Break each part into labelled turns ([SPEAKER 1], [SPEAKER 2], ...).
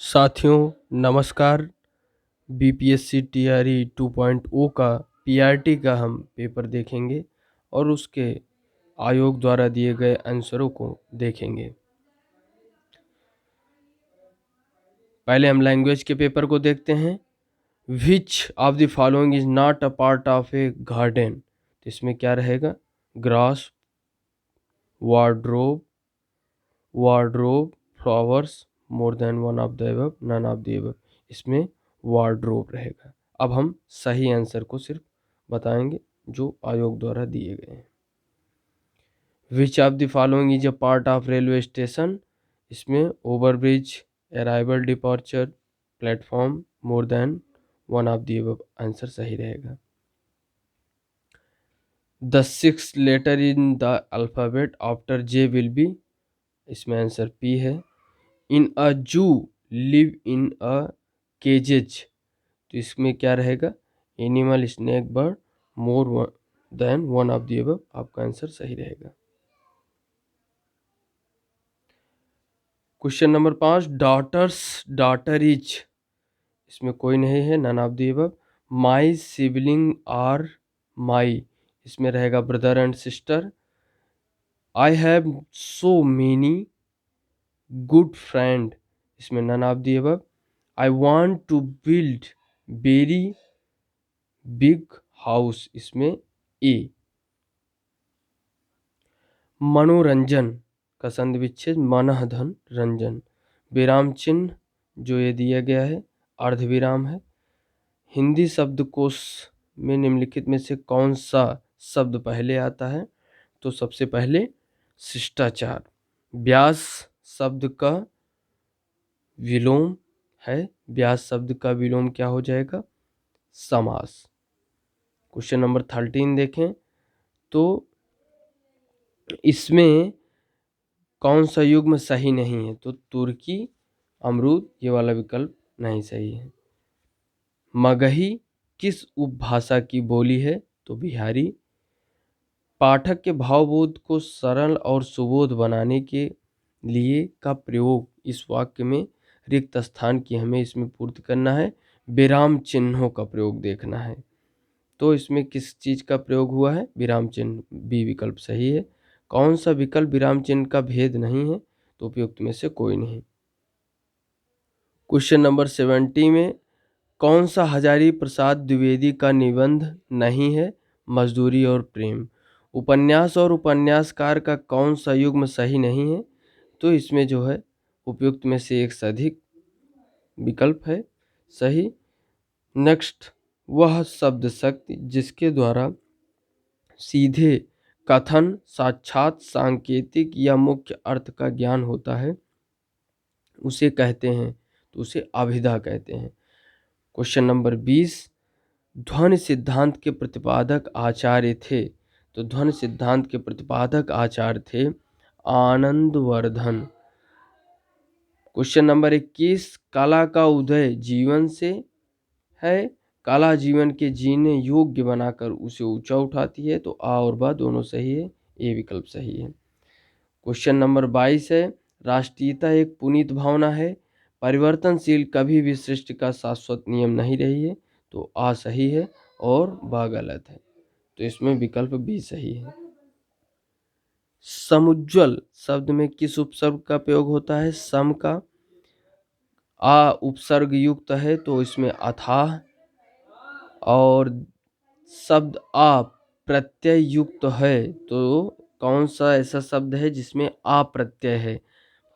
[SPEAKER 1] साथियों नमस्कार। BPSC TRE 2.0 का पीआरटी का हम पेपर देखेंगे और उसके आयोग द्वारा दिए गए आंसरों को देखेंगे। पहले हम लैंग्वेज के पेपर को देखते हैं। Which of the following is not a part of a garden. तो इसमें क्या रहेगा? Grass, wardrobe, flowers, more than one of the above, none of the above. इसमें वार्ड्रोब रहेगा। अब हम सही आंसर को सिर्फ बताएंगे जो आयोग द्वारा दिए गए हैं। Which of the following is a part of railway station. इसमें overbridge, arrival, departure, platform, more than one of the above answer सही रहेगा। The 6th letter in the alphabet after J will be. इसमें answer P है। In अ जू live in a cages. तो इसमें क्या रहेगा? Animal, snake, bird, more than one of the above. आपका आंसर सही रहेगा। Question number 5, daughters, daughter is. इसमें कोई नहीं है, none of the above. My sibling are my. इसमें रहेगा brother and sister. I have so many good friend. इसमें none of the above. I want to build very big house. इसमें A. मनोरंजन का संधि विच्छेद मनः धन रंजन। विराम चिन्ह जो ये दिया गया है अर्धविराम है। हिंदी शब्दकोश में निम्नलिखित में से कौन सा शब्द पहले आता है? तो सबसे पहले शिष्टाचार। व्यास शब्द का विलोम है। व्यास शब्द का विलोम क्या हो जाएगा? समास। क्वेश्चन नंबर 13 देखें तो इसमें कौन सा युग्म सही नहीं है? तो तुर्की, अमरूद, ये वाला विकल्प नहीं सही है। मगही किस उपभाषा की बोली है? तो बिहारी। पाठक के भावबोध को सरल और सुबोध बनाने के लिए का प्रयोग इस वाक्य में रिक्त स्थान की हमें इसमें पूर्ति करना है। विराम चिन्हों का प्रयोग देखना है। तो इसमें किस चीज का प्रयोग हुआ है? विराम चिन्ह। बी विकल्प सही है। कौन सा विकल्प विराम चिन्ह का भेद नहीं है? तो उपयुक्त में से कोई नहीं। क्वेश्चन नंबर 70 में कौन सा हजारी प्रसाद द्विवेदी का निबंध नहीं है? मजदूरी और प्रेम। उपन्यास और उपन्यासकार का कौन सा युग्म सही नहीं है? तो इसमें जो है उपयुक्त में से एक से अधिक विकल्प है सही। नेक्स्ट, वह शब्द शक्ति जिसके द्वारा सीधे कथन, साक्षात, सांकेतिक या मुख्य अर्थ का ज्ञान होता है उसे कहते हैं, तो उसे अभिधा कहते हैं। क्वेश्चन नंबर 20, ध्वनि सिद्धांत के प्रतिपादक आचार्य थे। तो ध्वनि सिद्धांत के प्रतिपादक आचार्य थे आनंदवर्धन। क्वेश्चन नंबर 21, कला का उदय जीवन से है। कला जीवन के जीने योग्य बनाकर उसे ऊंचा उठाती है। तो आ और बा दोनों सही है, ए विकल्प सही है। क्वेश्चन नंबर 22 है, राष्ट्रीयता एक पुनीत भावना है, परिवर्तनशील कभी भी सृष्टि का शाश्वत नियम नहीं रही है। तो आ सही है और बा गलत है। तो इसमें विकल्प बी सही है। समुज्ज्वल शब्द में किस उपसर्ग का प्रयोग होता है? सम का। आ उपसर्ग युक्त है तो इसमें अथाह। और शब्द आ प्रत्यय युक्त है तो कौन सा ऐसा शब्द है जिसमें आ प्रत्यय है?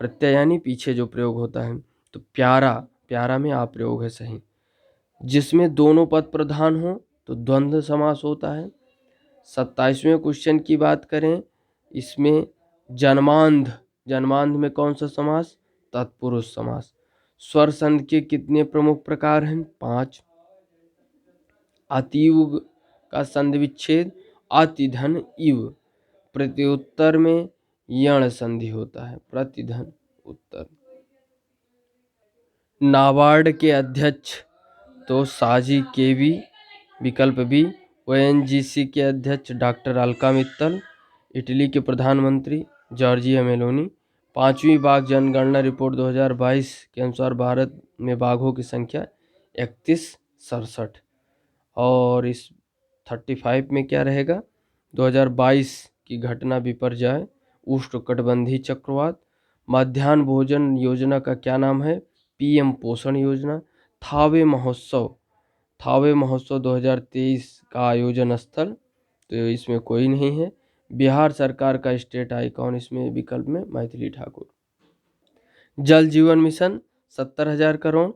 [SPEAKER 1] प्रत्यय यानी पीछे जो प्रयोग होता है। तो प्यारा, प्यारा में आ प्रयोग है सही। जिसमें दोनों पद प्रधान हो तो द्वंद्व समास होता है। 27वें क्वेश्चन की बात करें, इसमें जन्मांध, जन्मांध में कौन सा समास? तत्पुरुष समास। स्वर संधि के कितने प्रमुख प्रकार हैं? 5। अतियुग का संधि विच्छेद अतिधन इव। प्रत्युत्तर में यण संधि होता है, प्रतिधन उत्तर। नाबार्ड के अध्यक्ष तो साजी केवी विकल्प बी। ओएनजीसी के अध्यक्ष डॉक्टर अलका मित्तल। इटली के प्रधानमंत्री जॉर्जिया मेलोनी। 5वीं बाघ जनगणना रिपोर्ट 2022 के अनुसार भारत में बाघों की संख्या 3167। और इस 35 में क्या रहेगा? 2022 की घटना विपर्यय उष्णकटिबंधीय चक्रवात। मध्याह्न भोजन योजना का क्या नाम है? पीएम पोषण योजना। थावे महोत्सव 2023 का आयोजन स्थल, तो इसमें कोई नहीं है। बिहार सरकार का स्टेट आइकॉन इसमें विकल्प में मैथिली ठाकुर। जल जीवन मिशन 70,000 करोड़,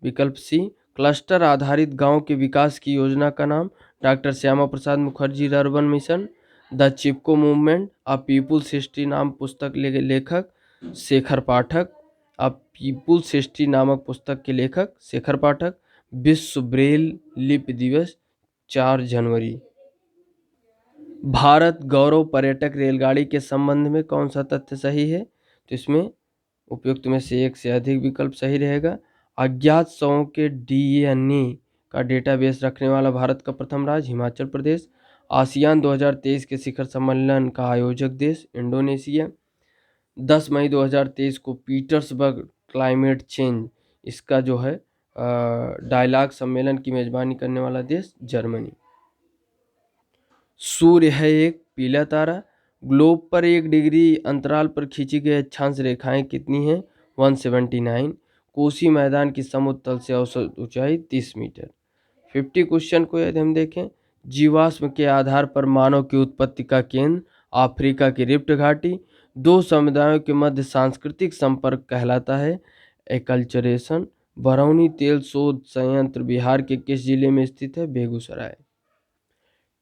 [SPEAKER 1] विकल्प सी। क्लस्टर आधारित गांव के विकास की योजना का नाम? Doctor Shyama Prasad Mukherjee urban mission. The Chipko movement a people's history नाम पुस्तक लेखक Shekhar Pathak. A people's history नामक पुस्तक के लेखक शेखर पाठक। विश्व ब्रेल लिपि दिवस 4 जनवरी। भारत गौरव पर्यटक रेलगाड़ी के संबंध में कौन सा तथ्य सही है? तो इसमें उपयुक्त में से एक से अधिक विकल्प सही रहेगा। अज्ञात शवों के डीएनए का डेटाबेस रखने वाला भारत का प्रथम राज्य हिमाचल प्रदेश। आसियान 2023 के शिखर सम्मेलन का आयोजक देश इंडोनेशिया। 10 मई 2023 को पीटर्सबर्ग क्लाइमेट चेंज इसका जो है डायलॉग सम्मेलन की मेजबानी करने वाला देश जर्मनी। सूर्य है एक पीला तारा। ग्लोब पर 1 डिग्री अंतराल पर खींची गई अक्षांश रेखाएं कितनी हैं? 179। कोसी मैदान की समुद्र तल से औसत ऊंचाई 30 मीटर। 50 क्वेश्चन को यदि हम देखें, जीवाश्म के आधार पर मानव की उत्पत्ति का केंद्र अफ्रीका की रिफ्ट घाटी। दो समुदायों के मध्य सांस्कृतिक संपर्क कहलाता है एकल्चरेशन। बरौनी तेल शोध संयंत्र बिहार के किस जिले में स्थित है? बेगूसराय।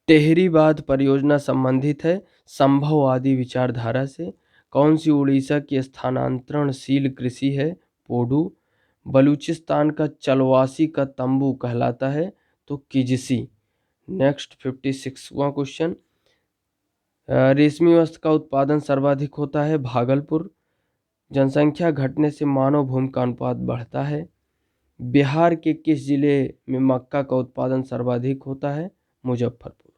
[SPEAKER 1] टेहरी बांध परियोजना संबंधित है संभववादी विचारधारा से। कौन सी उड़ीसा की स्थानांतरणशील कृषि है? पोडू। बलूचिस्तान का चलवासी का तंबू कहलाता है? तो किजसी। नेक्स्ट 56वां क्वेश्चन, रेशमी वस्त्र का उत्पादन सर्वाधिक होता है भागलपुर। जनसंख्या घटने से मानव भूमि का अनुपात बढ़ता है। बिहार के किस जिले में मक्का का उत्पादन सर्वाधिक होता है? मुजफ्फरपुर।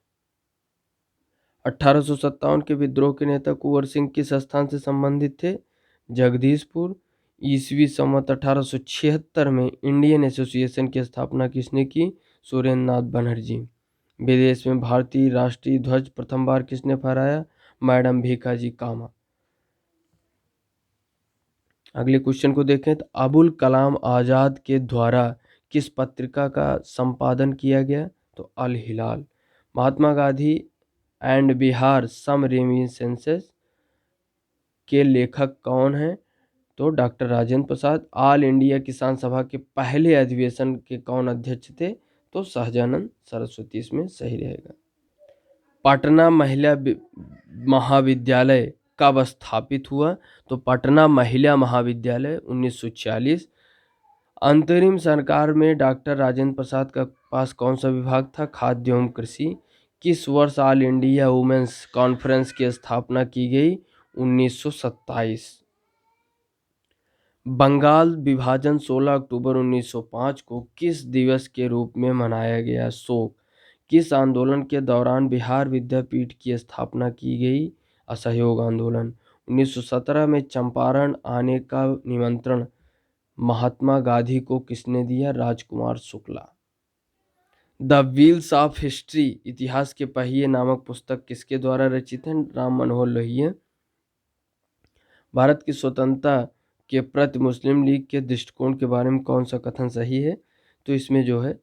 [SPEAKER 1] 1857 के विद्रोह के नेता कुंवर सिंह किस स्थान से संबंधित थे? जगदीशपुर। ईसवी संवत 1876 में इंडियन एसोसिएशन की स्थापना किसने की? सुरेंद्र नाथ बनर्जी। विदेश में भारतीय राष्ट्रीय ध्वज प्रथम बार किसने फहराया? मैडम भीखाजी कामा। अगले क्वेश्चन को देखें तो अबुल कलाम आजाद के द्वारा किस पत्रिका का संपादन किया गया? तो अल हिलाल। Mahatma Gandhi and Bihar some reminiscences के लेखक कौन हैं? तो doctor Rajendra Prasad. All India किसान सभा के पहले अधिवेशन के कौन अध्यक्ष थे? तो सहजानंद सरस्वती इसमें सही रहेगा। पटना महिला महाविद्यालय कब स्थापित हुआ? तो पटना महिला महाविद्यालय 1946। अंतरिम सरकार में डॉक्टर राजेंद्र प्रसाद का पास कौन सा विभाग था? खाद्य एवं कृषि। किस वर्ष ऑल इंडिया वुमेन्स कॉन्फ्रेंस की स्थापना की गई? 1927। बंगाल विभाजन 16 अक्टूबर 1905 को किस दिवस के रूप में मनाया गया? शोक। किस आंदोलन के दौरान बिहार विद्यापीठ की स्थापना की गई? असहयोग आंदोलन। 1917 में चंपारण आने का निमंत्रण महात्मा गांधी को किसने दिया? Rajkumar Shukla. The wheels of history इतिहास के पहिए नामक पुस्तक किसके द्वारा रचित है? राम मनोहर लोहिया। भारत की स्वतंत्रता के प्रति मुस्लिम लीग के दृष्टिकोण के बारे में कौन सा कथन सही है? तो इसमें जो है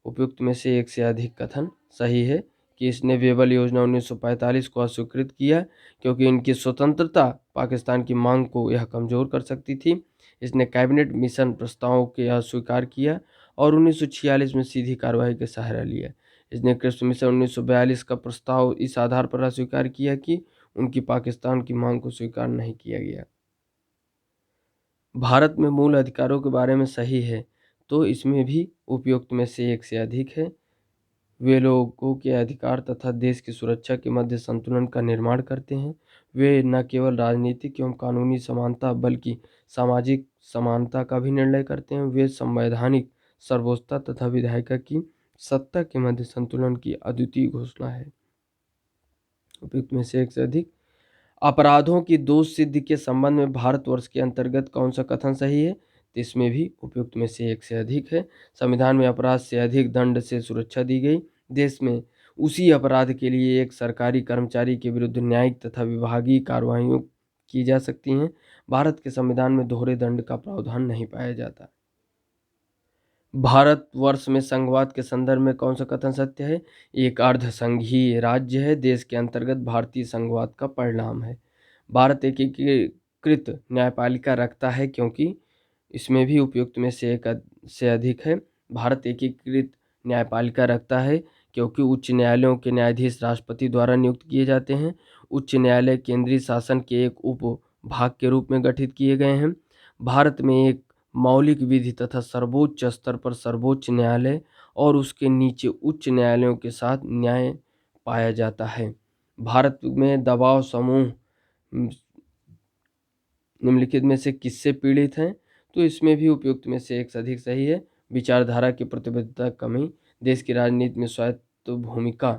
[SPEAKER 1] उपयुक्त में से एक से अधिक कथन सही है कि इसने वेबल योजना 1945 को अस्वीकृत किया क्योंकि इनकी स्वतंत्रता पाकिस्तान की मांग को यह कमजोर कर सकती थी। इसने कैबिनेट मिशन प्रस्तावों के अस्वीकार किया और 1946 में सीधी कार्रवाई का सहारा लिया। इसने कृष्ण मिशन 1942 का प्रस्ताव इस आधार पर अस्वीकार किया कि उनकी पाकिस्तान की मांग को स्वीकार नहीं किया गया। भारत में मूल अधिकारों के बारे में सही है, तो इसमें भी उपयुक्त में से एक से अधिक है। वे लोगों के अधिकार तथा देश की सुरक्षा के मध्य संतुलन का निर्माण करते हैं। वे न केवल राजनीतिक एवं कानूनी समानता बल्कि सामाजिक समानता का भी निर्णय करते हैं। वे संवैधानिक सर्वोच्चता तथा विधायिका की सत्ता के मध्य संतुलन की अद्वितीय घोषणा है। उपयुक्त में से एक से अधिक। अपराधों की दोष सिद्धि के संबंध में भारतवर्ष के अंतर्गत कौन सा कथन सही है? तो इसमें भी उपयुक्त में से एक से अधिक है। संविधान में अपराध से अधिक दंड से सुरक्षा दी गई। देश में उसी अपराध के लिए एक सरकारी कर्मचारी के विरुद्ध न्यायिक तथा विभागीय कार्रवाइयाँ की जा सकती हैं। भारत के संविधान में दोहरे दंड का प्रावधान नहीं पाया जाता। भारतवर्ष में संघवाद के संदर्भ में कौन सा कथन सत्य है? एक अर्धसंघीय राज्य है, देश के अंतर्गत भारतीय संघवाद का परिणाम है। भारत एकीकृत न्यायपालिका रखता है, क्योंकि इसमें भी उपयुक्त में से एक से अधिक है। भारत एकीकृत न्यायपालिका रखता है क्योंकि उच्च न्यायालयों के न्यायाधीश राष्ट्रपति द्वारा नियुक्त किए जाते हैं। उच्च न्यायालय केंद्रीय शासन के एक उप भाग के रूप में गठित किए गए हैं। भारत में एक मौलिक विधि तथा सर्वोच्च स्तर पर सर्वोच्च न्यायालय और उसके नीचे उच्च न्यायालयों के साथ न्याय पाया जाता है। भारत में दबाव समूह निम्नलिखित में से किससे पीड़ित हैं? तो इसमें भी उपयुक्त में से एक से अधिक सही है। विचारधारा की प्रतिबद्धता कमी, देश की राजनीति में स्वायत्त भूमिका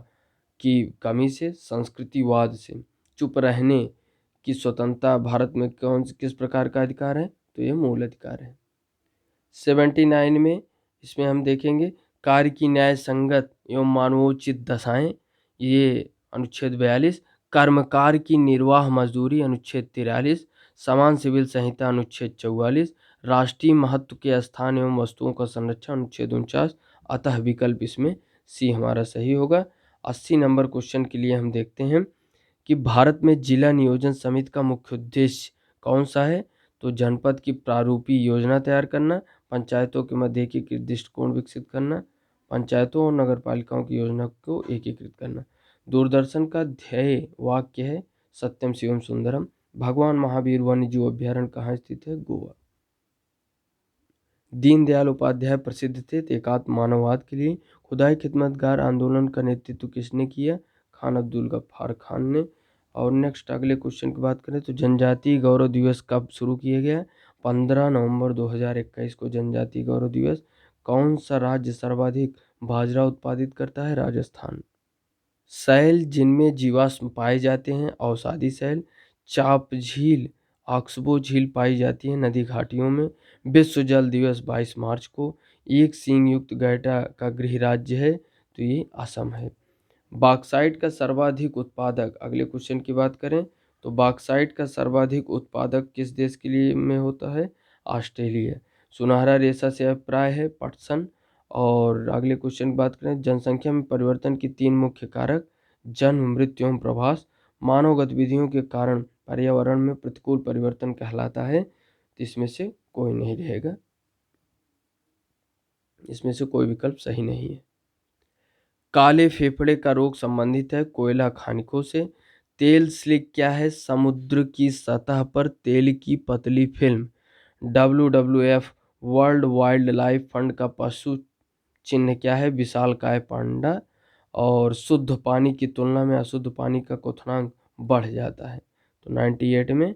[SPEAKER 1] की कमी से, संस्कृतिवाद से, चुप रहने की स्वतंत्रता भारत में किस प्रकार का अधिकार है? तो ये मूल अधिकार है। 79 में इसमें हम देखेंगे कार्य की न्याय संगत एवं मानवोचित दशाएं, ये अनुच्छेद 42। कर्मकार की निर्वाह मजदूरी अनुच्छेद 43। समान सिविल संहिता अनुच्छेद 44। राष्ट्रीय महत्व के स्थान एवं वस्तुओं का संरक्षण अनुच्छेद 49। अतः विकल्प इसमें सी हमारा सही होगा। 80 नंबर क्वेश्चन के लिए हम देखते हैं कि भारत में जिला नियोजन समिति का मुख्य उद्देश्य कौन सा है? तो जनपद की प्रारूपी योजना तैयार करना, पंचायतों के मध्य एकीकृत दृष्टिकोण विकसित करना, पंचायतों और नगरपालिकाओं की योजना को एकीकृत करना। दूरदर्शन का ध्येय वाक्य है सत्यम शिवम सुंदरम। भगवान महावीर वन्य जीव अभ्यारण्य कहाँ स्थित है? गोवा। दीनदयाल उपाध्याय प्रसिद्ध थे एकात्म मानववाद के लिए। खुदाई खिदमतगार आंदोलन का नेतृत्व किसने किया? खान अब्दुल गफ्फार खान ने। और नेक्स्ट अगले क्वेश्चन की बात करें तो जनजातीय गौरव दिवस कब शुरू किया गया? 15 नवंबर 2021 को जनजातीय गौरव दिवस। कौन सा राज्य सर्वाधिक बाजरा उत्पादित करता है? राजस्थान। शैल जिनमें जीवाश्म पाए जाते हैं, अवसादी शैल। चाप झील, ऑक्सबो झील पाई जाती है नदी घाटियों में। विश्व जल दिवस 22 मार्च को। एक सींग युक्त गैंडा का गृह राज्य है, तो ये असम है। बॉक्साइट का सर्वाधिक उत्पादक, अगले क्वेश्चन की बात करें तो बॉक्साइट का सर्वाधिक उत्पादक किस देश के लिए में होता है? ऑस्ट्रेलिया। सुनहरा रेशा से अभिप्राय है पटसन। और अगले क्वेश्चन की बात करें जनसंख्या में परिवर्तन की 3 मुख्य कारक, जन्म, मृत्यु एवं प्रवास। मानव गतिविधियों के कारण पर्यावरण में प्रतिकूल परिवर्तन कहलाता है, तो इसमें से कोई नहीं रहेगा, इसमें से कोई विकल्प सही नहीं है। काले फेफड़े का रोग संबंधित है कोयला खानिकों से। तेल स्लिक क्या है? समुद्र की सतह पर तेल की पतली film. WWF world wild life fund का पशु चिन्ह क्या है? विशालकाय पांडा। और शुद्ध पानी की तुलना में अशुद्ध पानी का क्वथनांक बढ़ जाता है, तो 98 में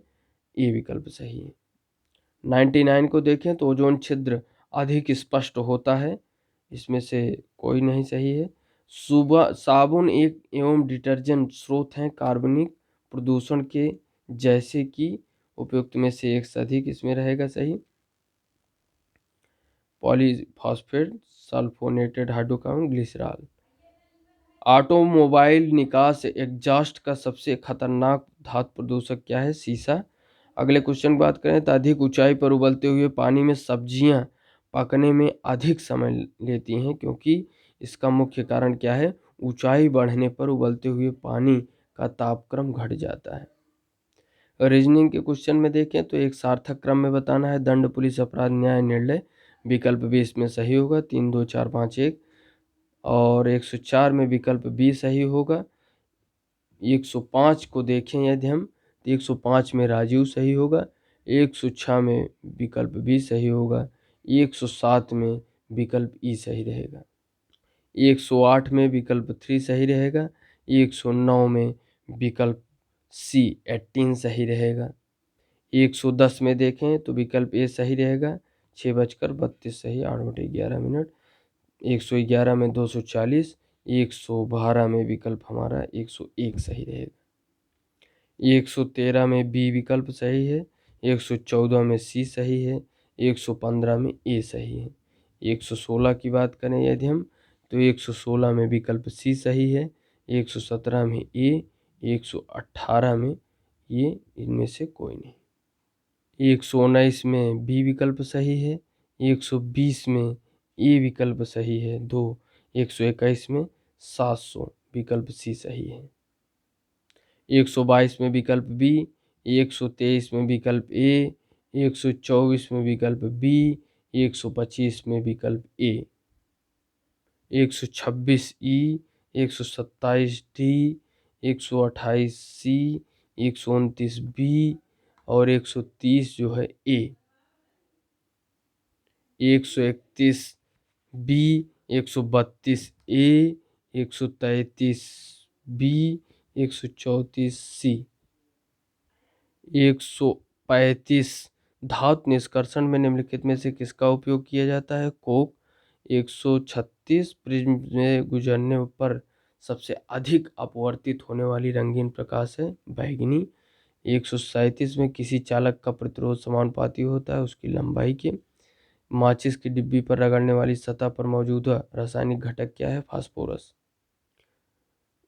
[SPEAKER 1] ये विकल्प सही है। 99 को देखें तो ओजोन छिद्र अधिक स्पष्ट होता है, इसमें से कोई नहीं सही है। सुबह साबुन एक एवं डिटर्जेंट स्रोत हैं कार्बनिक प्रदूषण के, जैसे कि उपयुक्त में से एक से अधिक इसमें रहेगा सही। Polyphosphate, sulphonated hydrocarbon, glycerol. Automobile निकास एग्जॉस्ट का सबसे खतरनाक धातु प्रदूषक क्या है? सीसा। अगले क्वेश्चन की बात करें तो अधिक ऊंचाई पर उबलते हुए पानी में सब्जियां पकने में अधिक समय लेती हैं, क्योंकि इसका मुख्य कारण क्या है? ऊंचाई बढ़ने पर उबलते हुए पानी का तापक्रम घट जाता है। रीजनिंग के क्वेश्चन में देखें तो एक सार्थक क्रम में बताना है दंड, पुलिस, अपराध, न्याय, निर्णय। विकल्प बी इसमें सही होगा, 3 2 4 5 1। और 104 में विकल्प बी सही होगा। 105 को देखें यदि हम तो 105 में राजीव सही होगा। 106 में विकल्प बी सही होगा। 107 में विकल्प ई सही रहेगा। 108 में विकल्प 3 सही रहेगा। 109 में विकल्प सी 18 सही रहेगा। 110 में देखें तो विकल्प ए सही रहेगा, 6:32 सही, 8/11। 111 में 240। 112 में विकल्प हमारा 101 सही रहेगा। 113 में बी विकल्प सही है, 114 में सी सही है, 115 में ए सही है। 116 की बात करें यदि हम, तो 116 में विकल्प सी सही है, 117 में ए, 118 में ये इनमें से कोई नहीं। 119 में बी विकल्प सही है, 120 में ए विकल्प सही है 2, 121 में 700 विकल्प सी सही है। 122 में विकल्प बी, 123 में विकल्प ए, 124 में विकल्प बी, 125 में विकल्प ए, 126 ई, 127 डी, 128 सी, 129 बी और 130 जो है ए। 131 बी, 132 ए, 133 बी, 134 सी। 135 धातु निष्कर्षण में निम्नलिखित में से किसका उपयोग किया जाता है? कोक। 136 प्रिज्म में गुजरने पर सबसे अधिक अपवर्तित होने वाली रंगीन प्रकाश है बैंगनी। 137 में किसी चालक का प्रतिरोध समानुपाती होता है उसकी लंबाई के। माचिस की डिब्बी पर रगड़ने वाली सतह पर मौजूद रासायनिक घटक क्या है? फास्फोरस।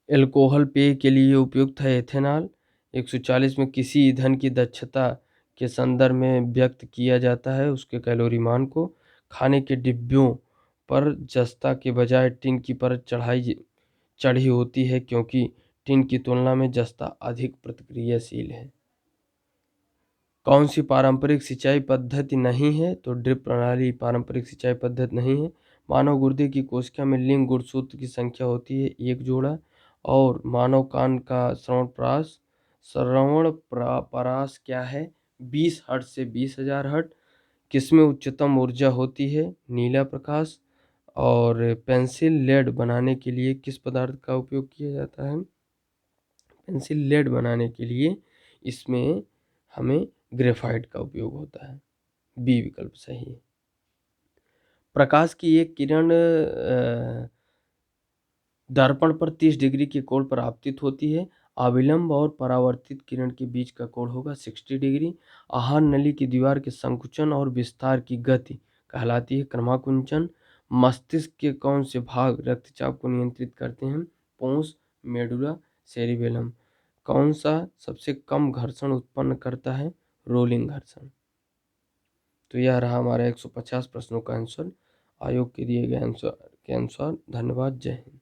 [SPEAKER 1] एल्कोहल पेय के लिए उपयुक्त है एथेनॉल। 140 में किसी ईंधन की दक्षता के संदर्भ में व्यक्त किया जाता है उसके कैलोरी मान को। खाने के डिब्बियों पर जस्ता के बजाय टिन की परत चढ़ी होती है क्योंकि टिन की तुलना में जस्ता अधिक प्रतिक्रियाशील है। कौन सी पारंपरिक सिंचाई पद्धति नहीं है? तो ड्रिप प्रणाली पारंपरिक सिंचाई पद्धति नहीं है। मानव गुर्दे की कोशिका में लिंग गुणसूत्र की संख्या होती है 1 जोड़ा। और मानव कान का श्रवण परास क्या है? 20 हर्ट्ज से 20,000 हर्ट्ज। किसमें उच्चतम ऊर्जा होती है? नीला प्रकाश। और पेंसिल लेड बनाने के लिए किस पदार्थ का उपयोग किया जाता है? पेंसिल लेड बनाने के लिए इसमें हमें ग्रेफाइट का उपयोग होता है। बी विकल्प सही है। प्रकाश की एक किरण दर्पण पर 30 डिग्री के कोण पर आपतित होती है। अविलंब और परावर्तित किरण के बीच का कोण होगा 60 डिग्री। आहार नली की दीवार के संकुचन और विस्तार की गति कहलाती है क्रमाकुंचन। मस्तिष्क के कौन से भाग रक्तचाप को नियंत्रित करते हैं? Ponce, medulla, cerebellum. कौन सा सबसे कम घर्षण उत्पन्न करता है? रोलिंग घर्षण। तो यह रहा हमारा 150 प्रश्नों का आंसर। आयोग के दिए गए आंसर के अनुसार। धन्यवाद। जय हिंद।